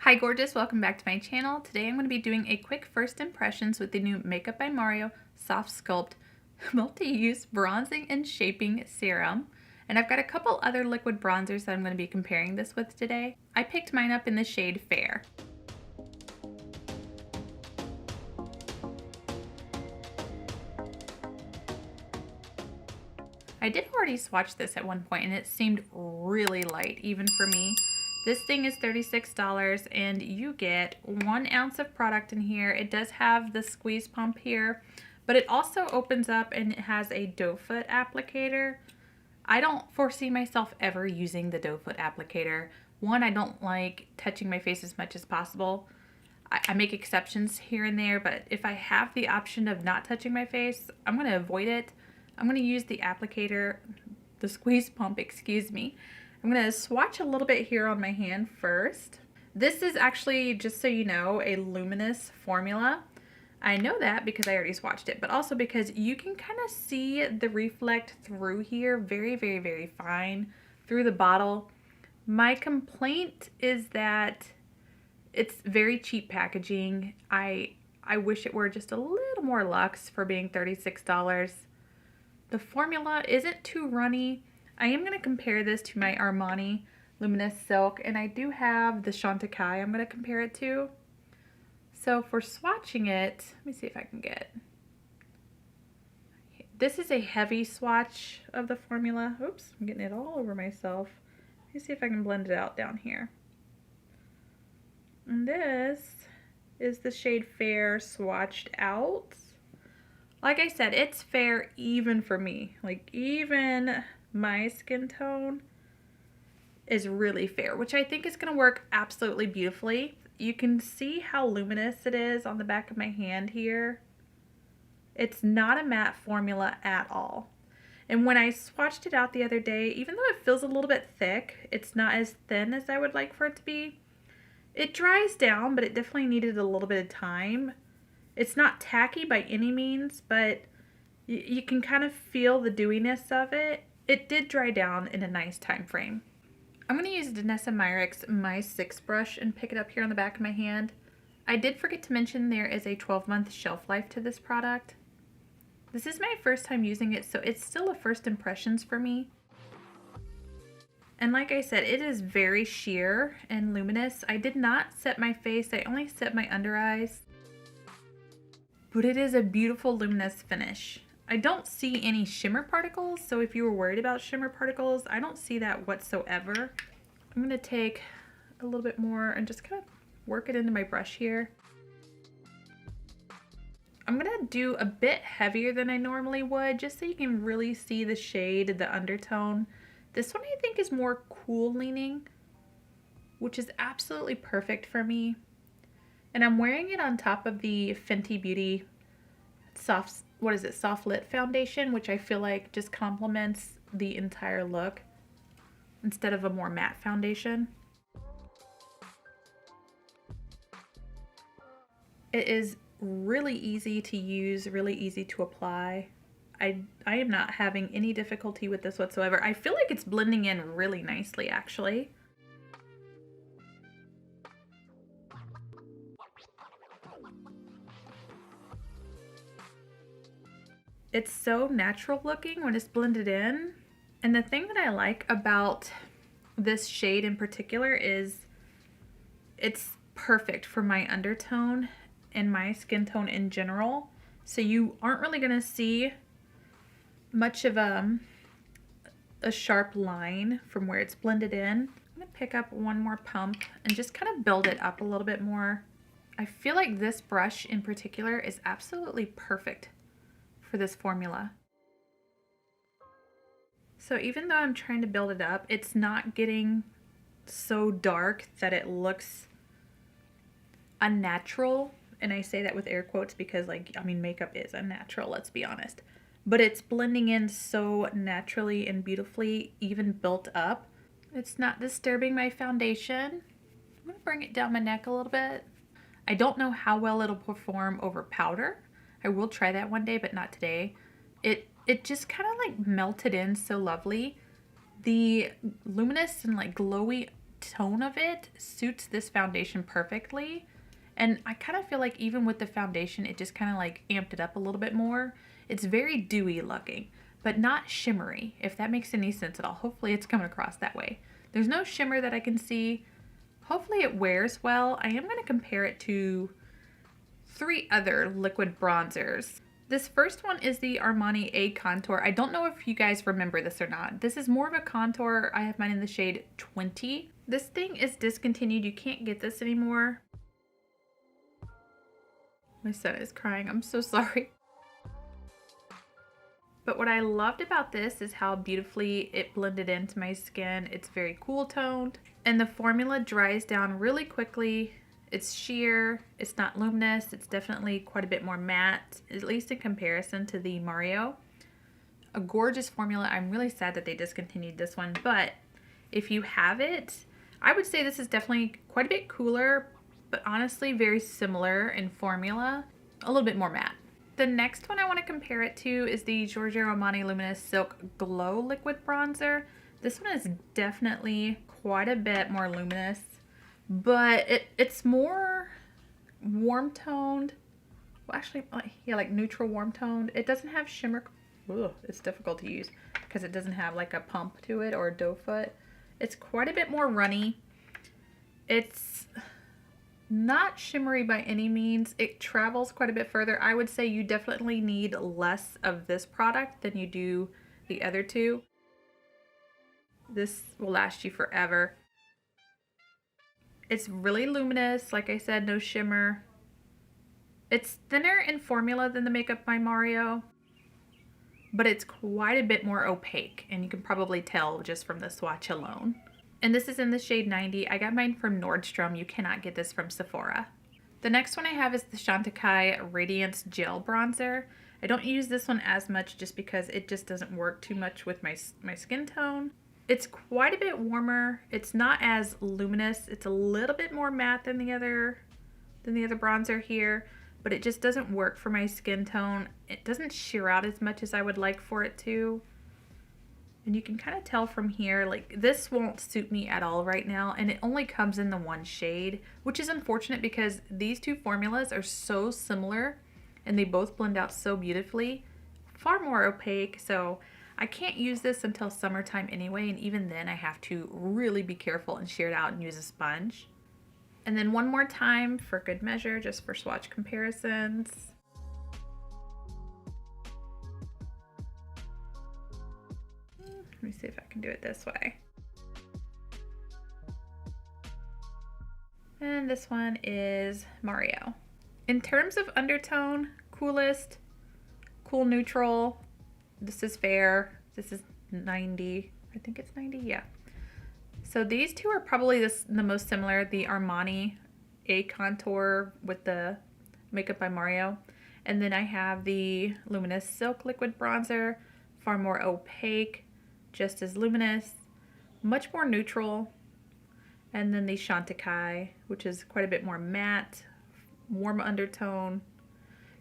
Hi gorgeous, welcome back to my channel. Today I'm going to be doing a quick first impressions with the new Makeup by Mario Softsculpt Multi-Use Bronzing and Shaping Serum. And I've got a couple other liquid bronzers that I'm going to be comparing this with today. I picked mine up in the shade Fair. I did already swatch this at one point and it seemed really light even for me. This thing is $36 and you get 1 ounce of product in here. It does have the squeeze pump here, but it also opens up and it has a doe foot applicator. I don't foresee myself ever using the doe foot applicator. One, I don't like touching my face as much as possible. I make exceptions here and there, but if I have the option of not touching my face, I'm going to avoid it. I'm going to use the applicator, the squeeze pump, excuse me. I'm going to swatch a little bit here on my hand first. This is actually, just so you know, a luminous formula. I know that because I already swatched it, but also because you can kind of see the reflect through here very, very, very fine through the bottle. My complaint is that it's very cheap packaging. I wish it were just a little more luxe for being $36. The formula isn't too runny. I am going to compare this to my Armani Luminous Silk, and I do have the Chantecaille I'm going to compare it to. So for swatching it, let me see if I can get... This is a heavy swatch of the formula. Oops, I'm getting it all over myself. Let me see if I can blend it out down here. And this is the shade Fair swatched out. Like I said, it's fair even for me. Like even my skin tone is really fair, which I think is going to work absolutely beautifully. You can see how luminous it is on the back of my hand here. It's not a matte formula at all. And when I swatched it out the other day, even though it feels a little bit thick, it's not as thin as I would like for it to be. It dries down, but it definitely needed a little bit of time. It's not tacky by any means, but you can kind of feel the dewiness of it. It did dry down in a nice time frame. I'm going to use Danessa Myricks My 6 brush and pick it up here on the back of my hand. I did forget to mention there is a 12-month shelf life to this product. This is my first time using it, so it's still a first impressions for me. And like I said, it is very sheer and luminous. I did not set my face, I only set my under eyes. But it is a beautiful luminous finish. I don't see any shimmer particles, so if you were worried about shimmer particles, I don't see that whatsoever. I'm going to take a little bit more and just kind of work it into my brush here. I'm going to do a bit heavier than I normally would, just so you can really see the shade, the undertone. This one I think is more cool leaning, which is absolutely perfect for me. And I'm wearing it on top of the Fenty Beauty Soft Lit foundation, which I feel like just complements the entire look instead of a more matte foundation. It is really easy to use, really easy to apply. I am not having any difficulty with this whatsoever. I feel like it's blending in really nicely, actually. It's so natural looking when it's blended in. And the thing that I like about this shade in particular is it's perfect for my undertone and my skin tone in general. So you aren't really going to see much of a sharp line from where it's blended in. I'm going to pick up one more pump and just kind of build it up a little bit more. I feel like this brush in particular is absolutely perfect for this formula. So even though I'm trying to build it up, it's not getting so dark that it looks unnatural. And I say that with air quotes because, like, I mean, makeup is unnatural, let's be honest. But it's blending in so naturally and beautifully, even built up. It's not disturbing my foundation. I'm gonna bring it down my neck a little bit. I don't know how well it'll perform over powder. I will try that one day, but not today. It just kind of like melted in so lovely. The luminous and like glowy tone of it suits this foundation perfectly. And I kind of feel like even with the foundation, it just kind of like amped it up a little bit more. It's very dewy looking, but not shimmery, if that makes any sense at all. Hopefully it's coming across that way. There's no shimmer that I can see. Hopefully it wears well. I am going to compare it to 3 other liquid bronzers. This first one is the Armani A Contour. I don't know if you guys remember this or not. This is more of a contour. I have mine in the shade 20. This thing is discontinued. You can't get this anymore. My son is crying. I'm so sorry. But what I loved about this is how beautifully it blended into my skin. It's very cool toned, and the formula dries down really quickly. It's sheer, it's not luminous, it's definitely quite a bit more matte, at least in comparison to the Mario. A gorgeous formula. I'm really sad that they discontinued this one, but if you have it, I would say this is definitely quite a bit cooler, but honestly very similar in formula, a little bit more matte. The next one I want to compare it to is the Giorgio Armani Luminous Silk Glow Liquid Bronzer. This one is definitely quite a bit more luminous, but it's more warm toned. Well, actually, yeah, like neutral warm toned. It doesn't have shimmer. Ugh, it's difficult to use because it doesn't have like a pump to it or a doe foot. It's quite a bit more runny. It's not shimmery by any means. It travels quite a bit further. I would say you definitely need less of this product than you do the other two. This will last you forever. It's really luminous. Like I said, no shimmer. It's thinner in formula than the Makeup by Mario, but it's quite a bit more opaque, and you can probably tell just from the swatch alone. And this is in the shade 90. I got mine from Nordstrom. You cannot get this from Sephora. The next one I have is the Chantecaille Radiance Gel Bronzer. I don't use this one as much just because it just doesn't work too much with my skin tone. It's quite a bit warmer. It's not as luminous. It's a little bit more matte than the other bronzer here, but it just doesn't work for my skin tone. It doesn't sheer out as much as I would like for it to. And you can kind of tell from here, like this won't suit me at all right now, and it only comes in the one shade, which is unfortunate because these two formulas are so similar and they both blend out so beautifully. Far more opaque, so I can't use this until summertime anyway, and even then I have to really be careful and shear it out and use a sponge. And then one more time for good measure, just for swatch comparisons. Let me see if I can do it this way. And this one is Mario. In terms of undertone, coolest, cool neutral. This is fair. This is 90. I think it's 90, yeah. So these two are probably the most similar. The Armani A Contour with the Makeup by Mario. And then I have the Luminous Silk Liquid Bronzer, far more opaque, just as luminous, much more neutral. And then the Chantecaille, which is quite a bit more matte, warm undertone.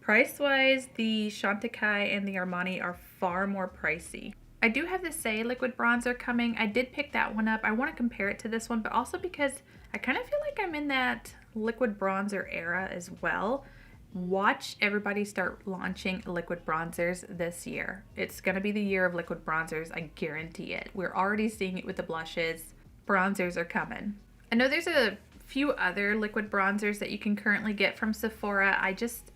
Price-wise, the Chantecaille and the Armani are far more pricey. I do have the Say liquid bronzer coming. I did pick that one up. I want to compare it to this one, but also because I kind of feel like I'm in that liquid bronzer era as well. Watch everybody start launching liquid bronzers this year. It's going to be the year of liquid bronzers. I guarantee it. We're already seeing it with the blushes. Bronzers are coming. I know there's a few other liquid bronzers that you can currently get from Sephora.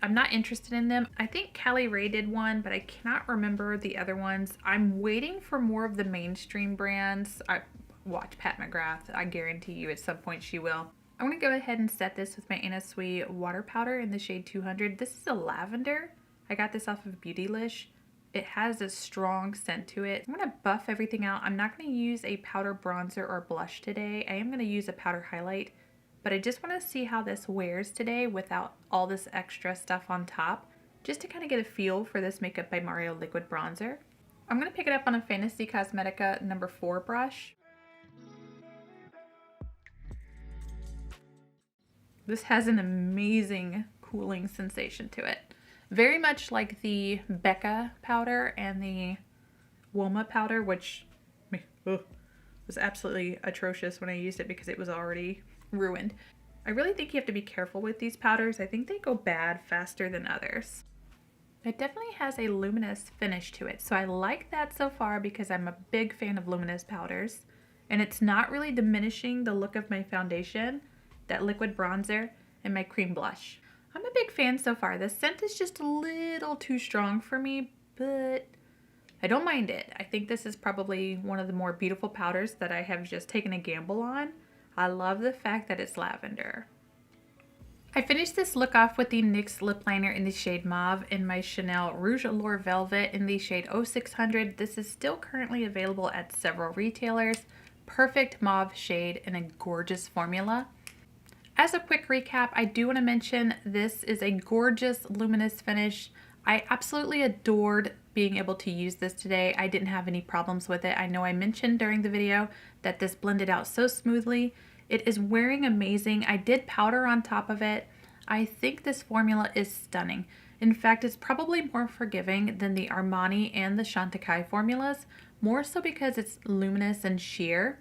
I'm not interested in them. I think Callie Ray did one, but I cannot remember the other ones. I'm waiting for more of the mainstream brands. I watch Pat McGrath. I guarantee you at some point she will. I'm going to go ahead and set this with my Anna Sui water powder in the shade 200. This is a lavender. I got this off of Beautylish. It has a strong scent to it. I'm going to buff everything out. I'm not going to use a powder bronzer or blush today. I am going to use a powder highlight, but I just want to see how this wears today without all this extra stuff on top, just to kind of get a feel for this Makeup by Mario liquid bronzer. I'm going to pick it up on a Fantasy Cosmetica number 4 brush. This has an amazing cooling sensation to it. Very much like the Becca powder and the Woma powder, which was absolutely atrocious when I used it because it was already ruined. I really think you have to be careful with these powders. I think they go bad faster than others. It definitely has a luminous finish to it, so I like that so far because I'm a big fan of luminous powders. And it's not really diminishing the look of my foundation, that liquid bronzer, and my cream blush. I'm a big fan so far. The scent is just a little too strong for me, but I don't mind it. I think this is probably one of the more beautiful powders that I have just taken a gamble on. I love the fact that it's lavender. I finished this look off with the NYX lip liner in the shade Mauve and my Chanel Rouge Allure Velvet in the shade 0600. This is still currently available at several retailers. Perfect mauve shade and a gorgeous formula. As a quick recap, I do want to mention this is a gorgeous luminous finish. I absolutely adored being able to use this today. I didn't have any problems with it. I know I mentioned during the video that this blended out so smoothly. It is wearing amazing. I did powder on top of it. I think this formula is stunning. In fact, it's probably more forgiving than the Armani and the Chantecaille formulas, more so because it's luminous and sheer.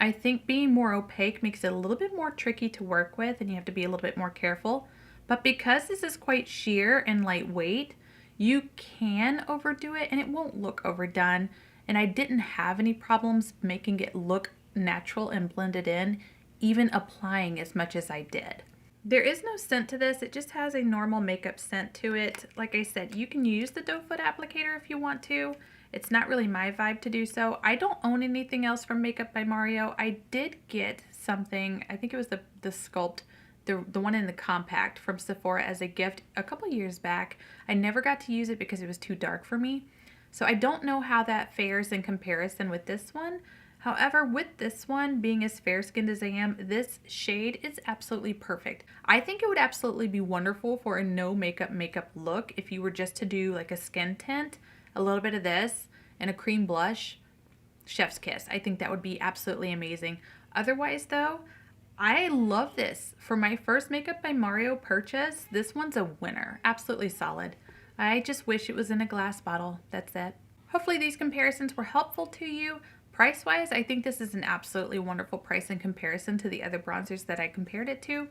I think being more opaque makes it a little bit more tricky to work with and you have to be a little bit more careful. But because this is quite sheer and lightweight, you can overdo it and it won't look overdone. And I didn't have any problems making it look natural and blended in, even applying as much as I did. There is no scent to this. It just has a normal makeup scent to it. Like I said, you can use the doe foot applicator if you want to. It's not really my vibe to do so. I don't own anything else from Makeup by Mario. I did get something, I think it was the Sculpt, the one in the compact from Sephora as a gift a couple years back. I never got to use it because it was too dark for me. So I don't know how that fares in comparison with this one. However, with this one, being as fair-skinned as I am, this shade is absolutely perfect. I think it would absolutely be wonderful for a no makeup look if you were just to do like a skin tint, a little bit of this, and a cream blush. Chef's kiss. I think that would be absolutely amazing. Otherwise though, I love this. For my first Makeup by Mario purchase, this one's a winner. Absolutely solid. I just wish it was in a glass bottle. That's it. Hopefully these comparisons were helpful to you. Price-wise, I think this is an absolutely wonderful price in comparison to the other bronzers that I compared it to.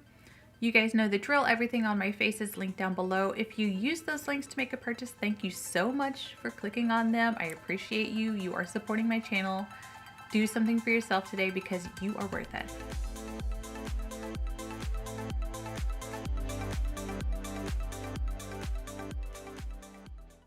You guys know the drill. Everything on my face is linked down below. If you use those links to make a purchase, thank you so much for clicking on them. I appreciate you. You are supporting my channel. Do something for yourself today because you are worth it.